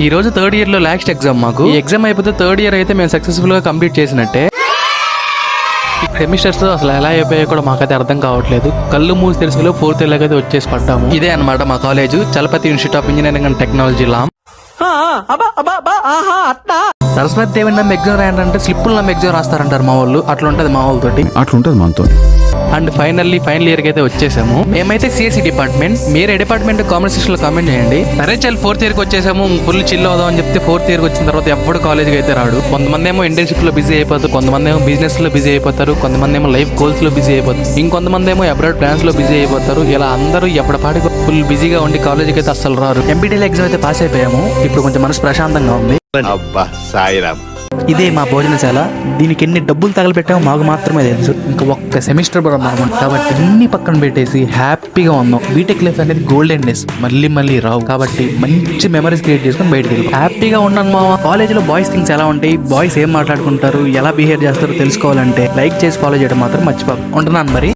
ఈ రోజు third year లో లాస్ట్ ఎగ్జామ్ మాకు. ఈ ఎగ్జామ్ అయిపోతే థర్డ్ ఇయర్ అయితే మేము సక్సెస్ఫుల్ గా కంప్లీట్ చేసినట్టే. సెమిస్టర్స్ అసలు ఎలా అయిపోయాయో కూడా మాకైతే అర్థం కావట్లేదు. కళ్ళు మూసి తెరిసిలో ఫోర్త్ ఇయర్ అయితే వచ్చేసి పడ్డాము. ఇదే అనమాట మా college, Chalapathi institute of engineering and technology లామ్. సరస్వతి దేవి నమ్మ ఎగ్జామ్ రాయంటే స్లిప్పులు నమ్మ ఎగ్జామ్ రాస్తారంటారు మా వాళ్ళు. అట్లా ఉంటది మా వాళ్ళతోటి, అట్లుంటది మనతో. అండ్ ఫైనల్ ఇయర్ కి అయితే వచ్చేసాము. మేమైతే సిఎస్సి డిపార్ట్మెంట్. మీరు ఏ డిపార్ట్మెంట్ కామెంట్ సెక్షన్ లో కామెంట్ చేయండి. సరే చల్ ఫోర్త్ ఇయర్ కి వచ్చేసాము, ఫుల్ చిల్ అవుదాం అని చెప్తే ఫోర్త్ ఇయర్ కి వచ్చిన తర్వాత ఎప్పుడు కాలేజ్కి అయితే రాడు. కొంతమంది ఏమో ఇంటర్న్షిప్ లో బిజీ అయిపోతారు, కొంతమంది ఏమో బిజినెస్ లో బిజీ అయిపోతారు, కొంతమంది ఏమో లైఫ్ గోల్స్ లో బిజీ అయిపోతారు, ఇంకొంతమంది ఏమో అబ్రాడ్ ప్లాన్స్ లో బిజీ అయిపోతారు. ఇలా అందరూ ఎప్పటిపాటికి ఫుల్ బిజీగా ఉండి కాలేజ్కి అయితే అస్సలు రారు. ఎంపీటీఎల్ ఎగ్జామ్ అయితే పాస్ అయిపోయాము. ఇప్పుడు కొంచెం మనసు ప్రశాంతంగా ఉంది. అబ్బా సాయిరామ్. ఇదే మా భోజనశాల. దీనికి ఎన్ని డబ్బులు తగలబెట్టామో మాకు మాత్రమే తెలుసు. ఇంకా ఒక్క సెమిస్టర్ కూడా ఉన్నాము కాబట్టి అన్ని పక్కన పెట్టేసి హ్యాపీగా ఉన్నాం. బీటెక్ లైఫ్ అనేది గోల్డెన్ డేస్, మళ్ళీ రావు కాబట్టి మంచి మెమరీస్ క్రియేట్ చేసుకుని బయటకు వెళ్ళి హ్యాపీగా ఉన్నాను. మా కాలేజీలో బాయ్స్ థింగ్స్ ఎలా ఉంటాయి, బాయ్స్ ఏం మాట్లాడుకుంటారు, ఎలా బిహేవ్ చేస్తారో తెలుసుకోవాలంటే లైక్ చేసి ఫాలో చేయడం మాత్రం మర్చిపోకు. ఉంటున్నాను మరి.